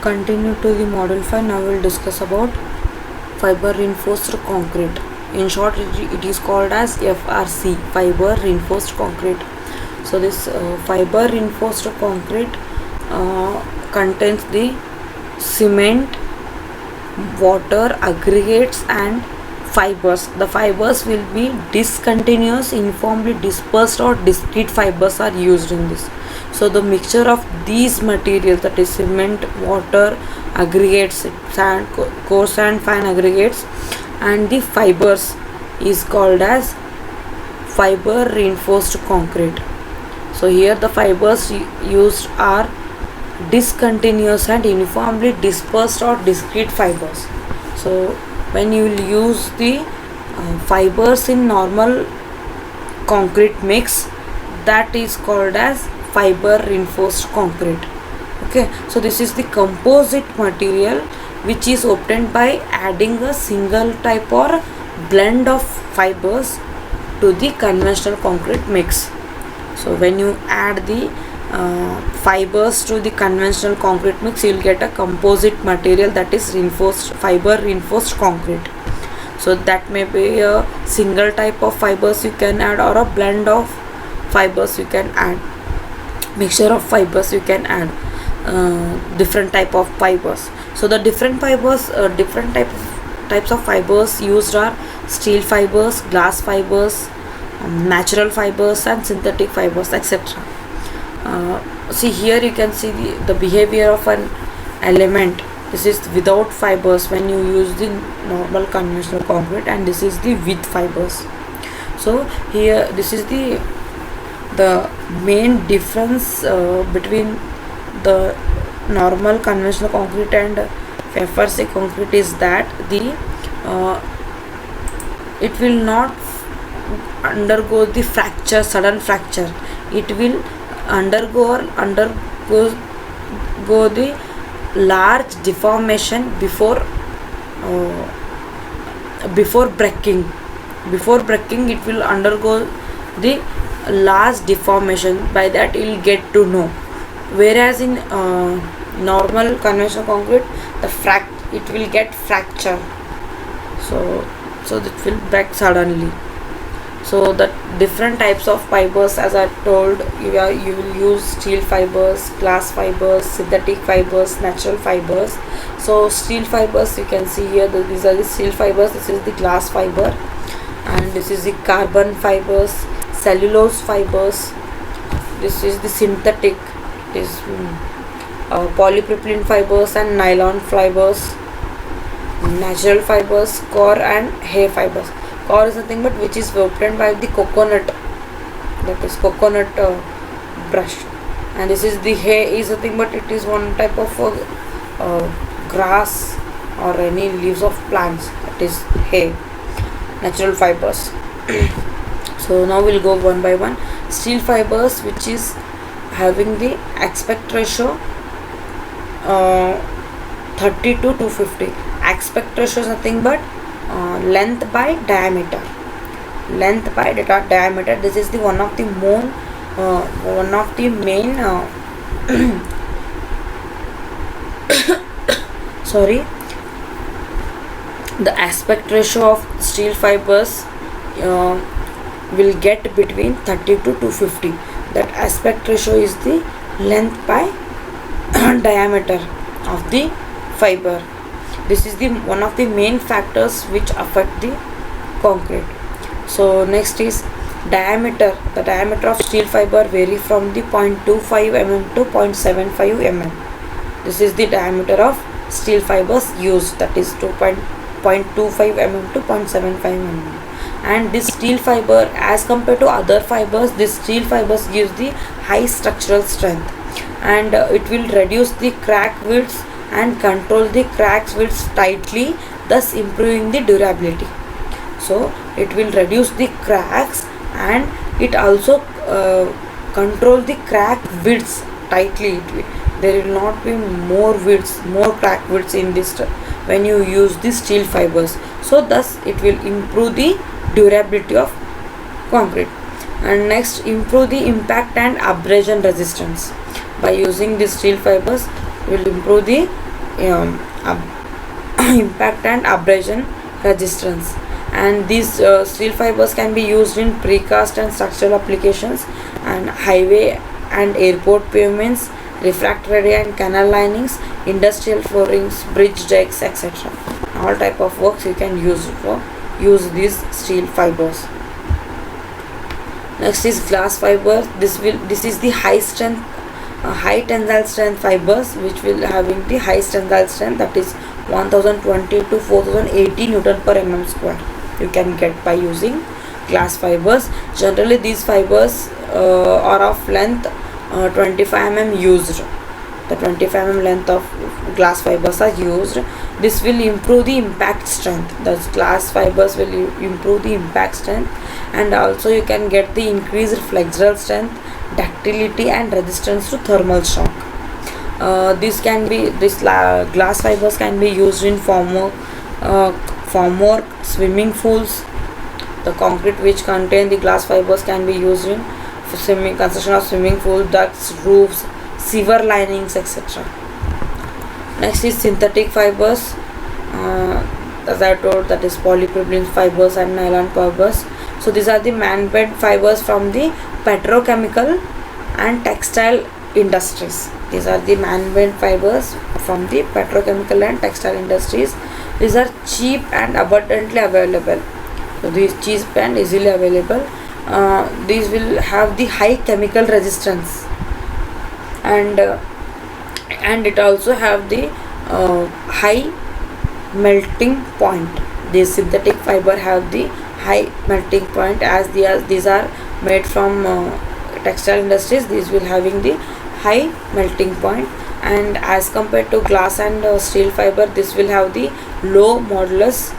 Continue to the model 5. Now we'll discuss about fiber reinforced concrete. In short, it is called as FRC, fiber reinforced concrete. So this fiber reinforced concrete contains the cement, water, aggregates and fibers. The fibers will be discontinuous, uniformly dispersed or discrete fibers are used in this. So the mixture of these materials, that is cement, water, aggregates, sand, coarse and fine aggregates and the fibers is called as fiber reinforced concrete. So here the fibers used are discontinuous and uniformly dispersed or discrete fibers. So when you will use the fibers in normal concrete mix, that is called as fiber reinforced concrete. Okay, so this is the composite material which is obtained by adding a single type or blend of fibers to the conventional concrete mix. So when you add the fibers to the conventional concrete mix, you will get a composite material, that is fiber reinforced concrete. So that may be a single type of fibers you can add, or a blend of fibers you can add, mixture of fibers you can add, different type of fibers. So the different fibers, different types of fibers used are steel fibers, glass fibers, natural fibers and synthetic fibers, etc. See here you can see the behavior of an element. This is without fibers when you use the normal conventional concrete, and this is the with fibers. So here this is the main difference between the normal conventional concrete and FRC concrete is that the it will not undergo the sudden fracture. It will undergo the large deformation before breaking. Before breaking, it will undergo the large deformation. By that you will get to know. Whereas in normal conventional concrete, it will get fracture. So it will break suddenly. So the different types of fibers, as I told you, you will use steel fibers, glass fibers, synthetic fibers, natural fibers. So steel fibers, you can see here that these are the steel fibers, this is the glass fiber, and this is the carbon fibers, cellulose fibers, this is the synthetic, this polypropylene fibers and nylon fibers, natural fibers, core and hair fibers. Core is nothing but which is obtained by the coconut, that is coconut brush, and this is the hair is nothing but it is one type of grass or any leaves of plants, that is hair, natural fibers. So now we'll go one by one. Steel fibers, which is having the aspect ratio 30 to 250. Aspect ratio is nothing but length by diameter. Diameter. This is the one of the main sorry, the aspect ratio of steel fibers will get between 30 to 250. That aspect ratio is the length by diameter of the fiber. This is the one of the main factors which affect the concrete. So next is diameter. The diameter of steel fiber vary from the 0.25 mm to 0.75 mm. This is the diameter of steel fibers used, that is 0.25 mm to 0.75 mm. And this steel fiber, as compared to other fibers, this steel fibers gives the high structural strength, and it will reduce the crack widths and control the cracks widths tightly, thus improving the durability. So it will reduce the cracks, and it also control the crack widths tightly. There will not be more crack widths in this when you use the steel fibers. So thus it will improve the durability of concrete. And next, improve the impact and abrasion resistance. By using the steel fibers, will improve the impact and abrasion resistance. And these steel fibers can be used in precast and structural applications, and highway and airport pavements, refractory and canal linings, industrial floorings, bridge decks, etc. All type of works you can use these steel fibers. Next is glass fiber. This is the high strength, high tensile strength fibers, which will having the high tensile strength, that is 1020 to 4080 Newton per mm square. You can get by using glass fibers. Generally, these fibers are of length 25 mm used. The 25 mm length of glass fibers are used. This will improve the impact strength. The glass fibers will improve the impact strength, and also you can get the increased flexural strength, ductility, and resistance to thermal shock. Glass fibers can be used in formwork, swimming pools. The concrete which contain the glass fibers can be used in construction of swimming pool, ducts, roofs, sewer linings, etc. Next is synthetic fibers. As I told, that is polypropylene fibers and nylon fibers. So these are the man-made fibers from the petrochemical and textile industries. These are the man-made fibers from the petrochemical and textile industries. These are cheap and abundantly available. So these cheap and easily available. These will have the high chemical resistance, and it also have the high melting point. These synthetic fiber have the high melting point, as these are made from textile industries. These will having the high melting point, and as compared to glass and steel fiber, this will have the low modulus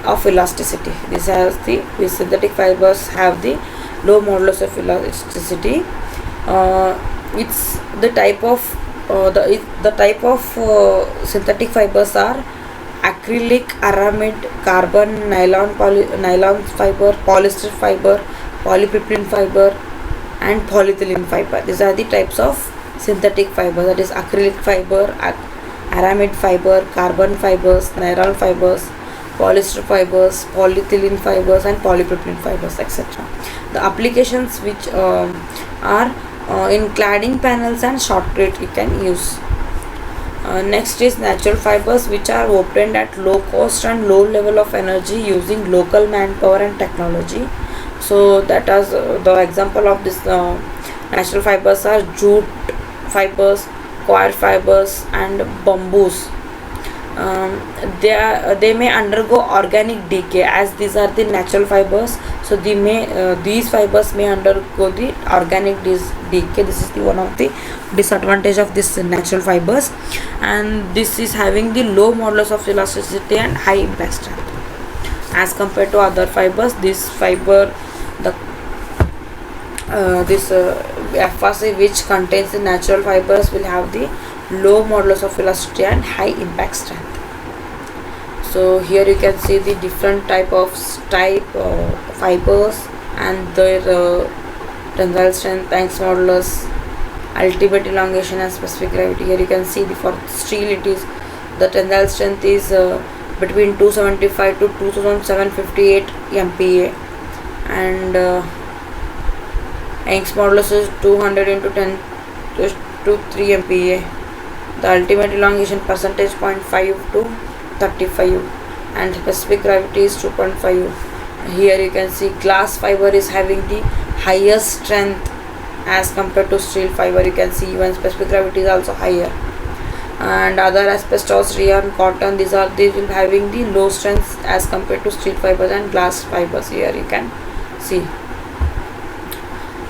of elasticity. These synthetic fibers have the low modulus of elasticity. It's the type of synthetic fibers are acrylic, aramid, carbon, nylon fiber, polyester fiber, polypropylene fiber, and polyethylene fiber. These are the types of synthetic fiber, that is acrylic fiber, aramid fiber, carbon fibers, nylon fibers, polyester fibers, polyethylene fibers, and polypropylene fibers, etc. The applications which are in cladding panels and shotcrete you can use. Next is natural fibers, which are obtained at low cost and low level of energy using local manpower and technology. So that is the example of this natural fibers are jute fibers, coir fibers, and bamboos. They may undergo organic decay, as these are the natural fibers. So these fibers may undergo the organic decay. This is one of the disadvantage of this natural fibers, and this is having the low modulus of elasticity and high impact strength as compared to other fibers. This fiber, this FRC, which contains the natural fibers, will have the low modulus of elasticity and high impact strength. So here you can see the different type of fibers and their tensile strength, Young's modulus, ultimate elongation, and specific gravity. Here you can see for steel, it is the tensile strength is between 275 to 2758 MPa, and Young's modulus is 200 into 10 to 3 MPa. The ultimate elongation percentage 0.5 to 35, and specific gravity is 2.5. Here you can see glass fiber is having the highest strength as compared to steel fiber. You can see even specific gravity is also higher, and other asbestos, rayon, cotton, these will having the low strength as compared to steel fibers and glass fibers. Here you can see.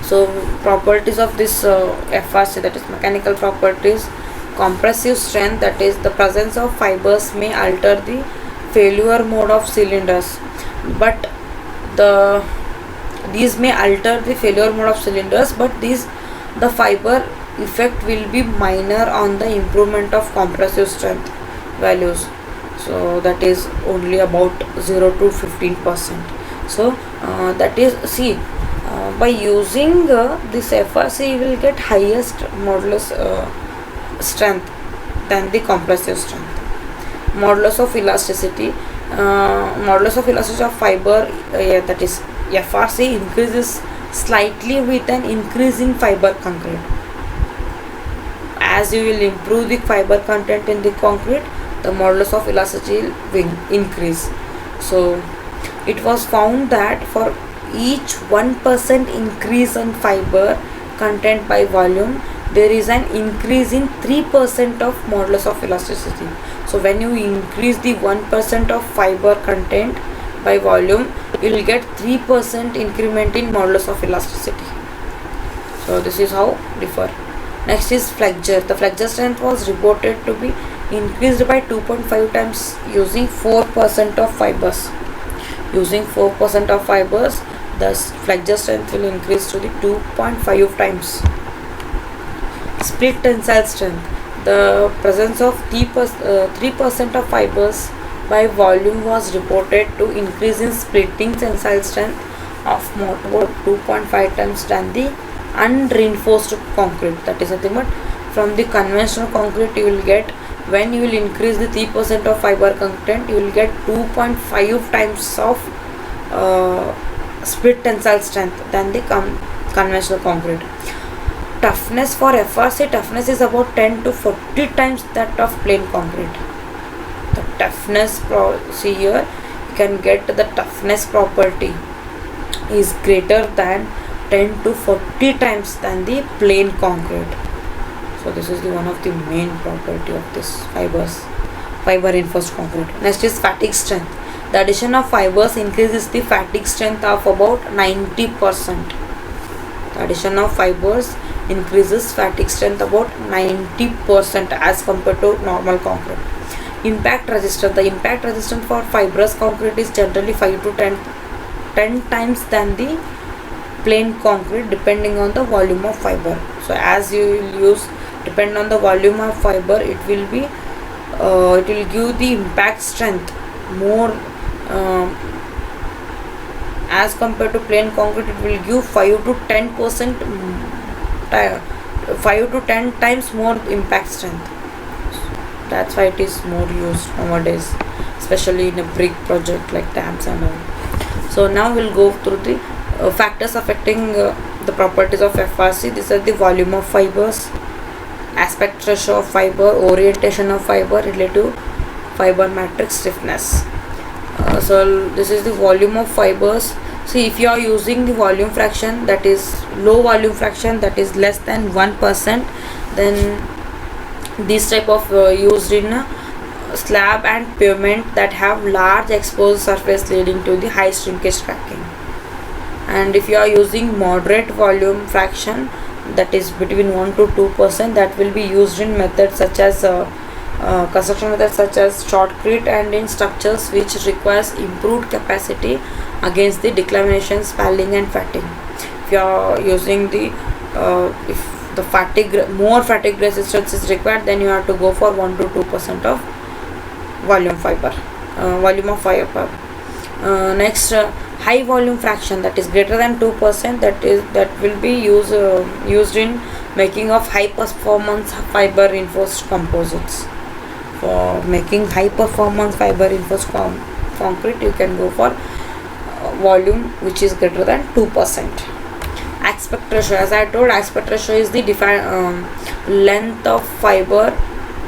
So properties of this FRC, that is mechanical properties. Compressive strength, that is the presence of fibers may alter the failure mode of cylinders, but these may alter the failure mode of cylinders, but the fiber effect will be minor on the improvement of compressive strength values. So that is only about 0 to 15%. So that is, by using this FRC, you will get highest modulus strength. than the compressive strength. Modulus of elasticity. Modulus of elasticity of fiber, that is FRC, increases slightly with an increase in fiber concrete. As you will improve the fiber content in the concrete, the modulus of elasticity will increase. So it was found that for each 1% increase in fiber content by volume, there is an increase in 3% of modulus of elasticity. So when you increase the 1% of fiber content by volume, you will get 3% increment in modulus of elasticity. So this is how differ. Next is flexure. The flexure strength was reported to be increased by 2.5 times using 4% of fibers. Using 4% of fibers, the flexure strength will increase to the 2.5 times. Split tensile strength. The presence of 3% of fibers by volume was reported to increase in splitting tensile strength of more 2.5 times than the unreinforced concrete. That is nothing but from the conventional concrete you will get, when you will increase the 3% of fiber content, you will get 2.5 times of split tensile strength than the conventional concrete. Toughness for FRC, toughness is about 10 to 40 times that of plain concrete. The toughness, see here, you can get the toughness property is greater than 10 to 40 times than the plain concrete. So this is the one of the main property of this fiber reinforced concrete. Next is fatigue strength. The addition of fibers increases the fatigue strength of about 90%. The addition of fibers increases fatigue strength about 90% as compared to normal concrete. Impact resistance. The impact resistance for fibrous concrete is generally 5 to 10 times than the plain concrete, depending on the volume of fiber. So as you will use, depend on the volume of fiber, it will give the impact strength more. As compared to plain concrete, it will give 5 to 10%, 5 to 10 times more impact strength. That's why it is more used nowadays, especially in a brick project like dams and all. So now we'll go through the factors affecting the properties of FRC. These are the volume of fibers, aspect ratio of fiber, orientation of fiber, relative fiber matrix stiffness. So this is the volume of fibers. See, if you are using the volume fraction, that is low volume fraction, that is less than 1%, then this type of used in slab and pavement that have large exposed surface leading to the high shrinkage cracking. And if you are using moderate volume fraction, that is between 1 to 2%, that will be used in methods such as construction methods such as shotcrete and in structures which requires improved capacity against the declination, spalling and fatigue. If you are using the if the more fatigue resistance is required, then you have to go for 1 to 2% of volume of fiber. Next, high volume fraction, that is greater than 2%, that will be used in making of high performance fiber reinforced composites. For making high performance fiber reinforced concrete, you can go for volume which is greater than 2%. Aspect ratio, as I told, aspect ratio is the length of fiber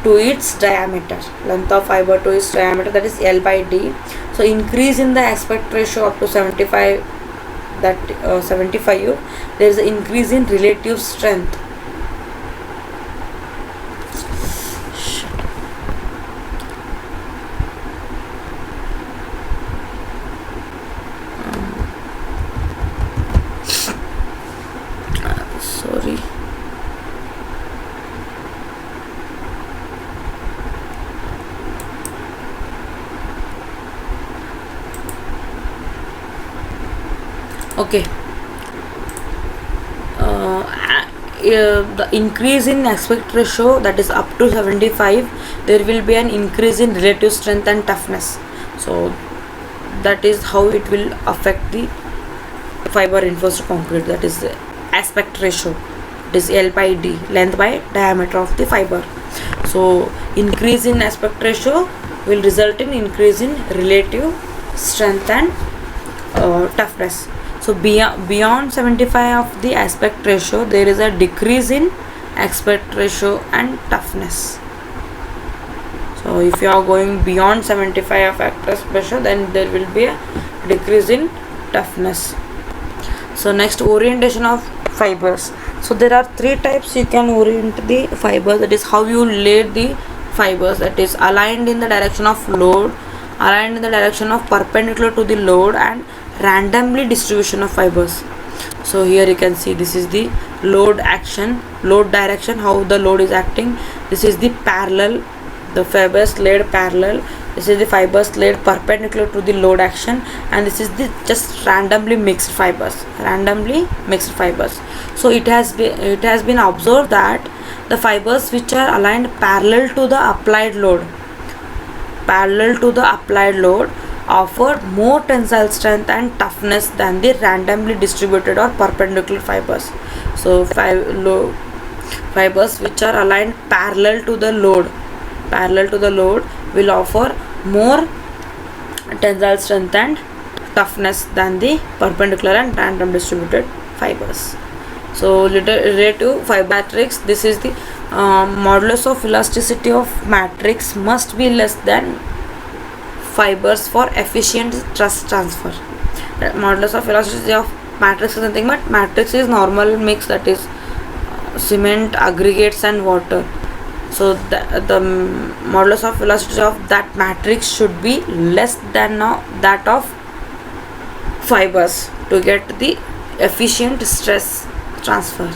to its diameter. That is L by D. So increase in the aspect ratio up to 75, there is an increase in relative strength. Sorry. Okay. The increase in aspect ratio, that is up to 75, there will be an increase in relative strength and toughness. So that is how it will affect the fiber reinforced concrete, that is aspect ratio. It is L by D, length by diameter of the fiber. So increase in aspect ratio will result in increase in relative strength and toughness. So beyond 75 of the aspect ratio, there is a decrease in aspect ratio and toughness. So if you are going beyond 75 of aspect ratio, then there will be a decrease in toughness. So next, orientation of fibers. So there are three types you can orient the fibers. That is how you lay the fibers, that is aligned in the direction of load, aligned in the direction of perpendicular to the load, and randomly distribution of fibers. So here you can see this is the load action, load direction, how the load is acting. This is the parallel, the fibers laid parallel. This is the fibers laid perpendicular to the load action, and this is the just randomly mixed fibers, So it has been observed that the fibers which are aligned parallel to the applied load offer more tensile strength and toughness than the randomly distributed or perpendicular fibers. So fibers which are aligned parallel to the load will offer more tensile strength and toughness than the perpendicular and random distributed fibers. So relative fiber matrix, this is the modulus of elasticity of matrix must be less than fibers for efficient stress transfer. Modulus of elasticity of matrix is nothing but matrix is normal mix, that is cement, aggregates and water. So the modulus of elasticity of that matrix should be less than that of fibers to get the efficient stress transfer.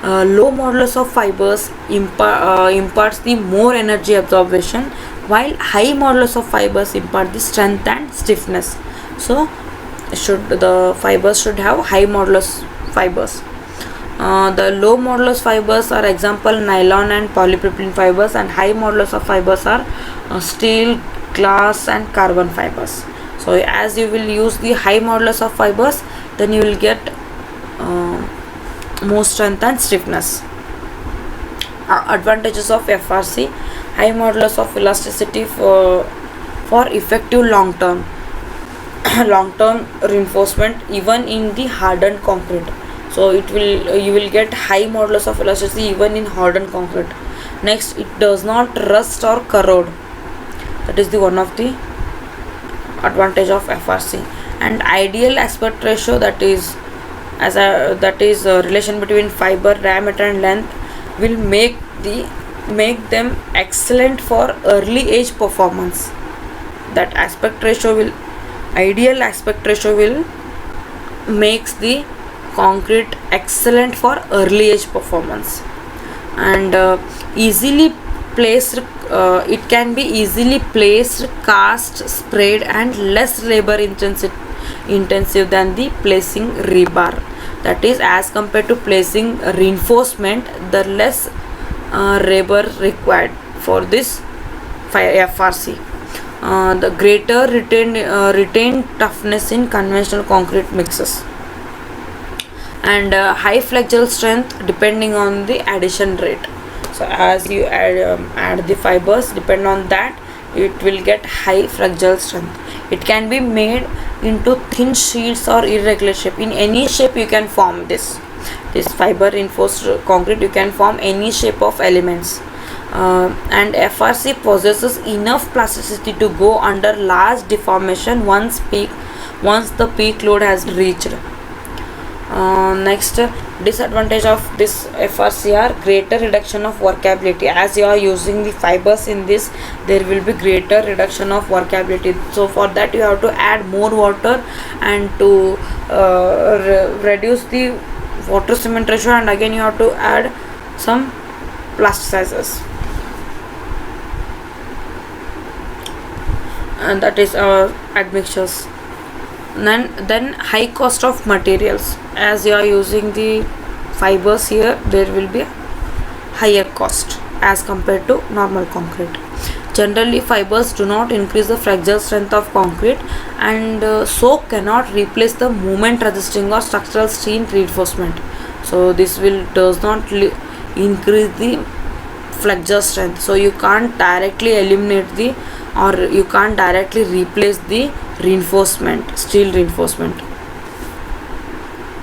Low modulus of fibers imparts the more energy absorption, while high modulus of fibers impart the strength and stiffness. So the fibers should have high modulus fibers. The low modulus fibers are example nylon and polypropylene fibers, and high modulus of fibers are steel, glass and carbon fibers. So as you will use the high modulus of fibers, then you will get more strength and stiffness. Advantages of FRC: high modulus of elasticity for effective long term reinforcement even in the hardened concrete. So you will get high modulus of elasticity even in hardened concrete. Next, it does not rust or corrode. That is the one of the advantage of FRC. And ideal aspect ratio, that is relation between fiber diameter and length, will make them excellent for early age performance. That ideal aspect ratio will makes the concrete excellent for early age performance. And easily placed, it can be easily placed, cast, sprayed and less labor intensive than the placing rebar. That is, as compared to placing reinforcement, the less labor required for this FRC. The greater retained toughness in conventional concrete mixes, and high flexural strength depending on the addition rate. So as you add the fibers, depend on that, it will get high flexural strength. It can be made into thin sheets or irregular shape. In any shape you can form this fiber reinforced concrete. You can form any shape of elements. And FRC possesses enough plasticity to go under large deformation once the peak load has reached. Next, disadvantage of this FRC are greater reduction of workability. As you are using the fibers in this, there will be greater reduction of workability. So for that you have to add more water and to reduce the water cement ratio, and again you have to add some plasticizers, and that is admixtures. Then high cost of materials. As you are using the fibers here, there will be higher cost as compared to normal concrete. Generally, fibers do not increase the fracture strength of concrete, and so cannot replace the moment resisting or structural steel reinforcement. So this does not increase the flexure strength. So you can't directly eliminate the, or you can't directly replace the reinforcement, steel reinforcement.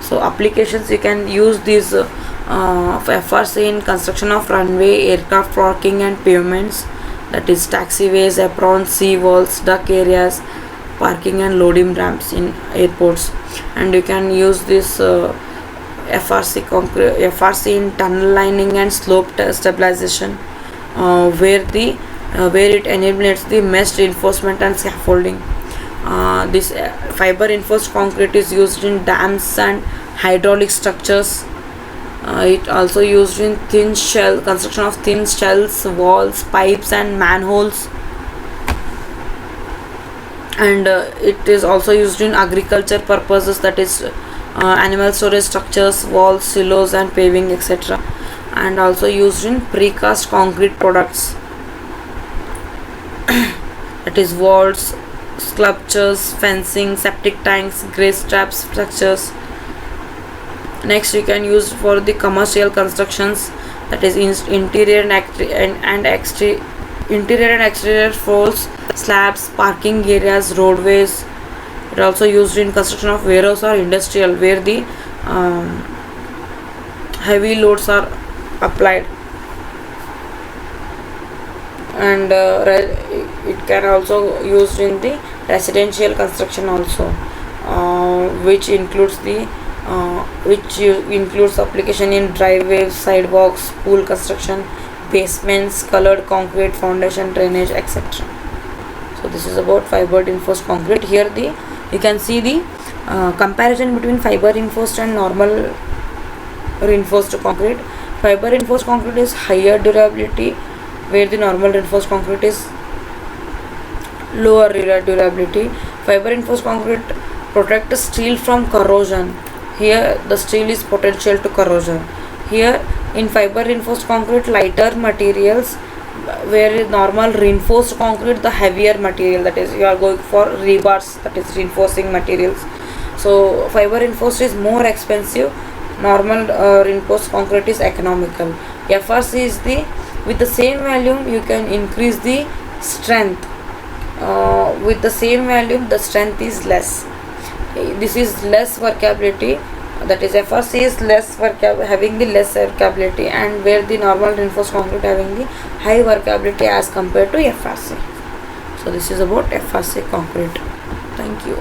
So applications, you can use these FRC in construction of runway, aircraft parking and pavements, that is taxiways, aprons, sea walls, dock areas, parking and loading ramps in airports. And you can use this FRC in tunnel lining and slope stabilization, where it enables the mesh reinforcement and scaffolding. This fiber reinforced concrete is used in dams and hydraulic structures. It also used in construction of thin shells, walls, pipes and manholes. And it is also used in agriculture purposes, that is animal storage structures, walls, silos and paving, etc. And also used in precast concrete products, that is walls, sculptures, fencing, septic tanks, grace traps structures. Next, you can use for the commercial constructions, that is interior and exterior floors, slabs, parking areas, roadways. It also used in construction of warehouse or industrial, where the heavy loads are applied. And it can also used in the residential construction also, which includes application in driveways, sidewalks, pool construction, basements, colored concrete, foundation, drainage, etc. So this is about fiber reinforced concrete. Here you can see the comparison between fiber reinforced and normal reinforced concrete. Fiber reinforced concrete is higher durability, where the normal reinforced concrete is lower durability. Fiber reinforced concrete protects steel from corrosion. Here the steel is potential to corrosion. Here in fiber reinforced concrete, lighter materials, where normal reinforced concrete, the heavier material, that is you are going for rebars, that is reinforcing materials. So fiber reinforced is more expensive, normal reinforced concrete is economical. FRC is with the same volume you can increase the strength. With the same volume the strength is less. This is less workability, that is FRC is having the less workability, and where the normal reinforced concrete having the high workability as compared to FRC. So this is about FRC concrete. Thank you.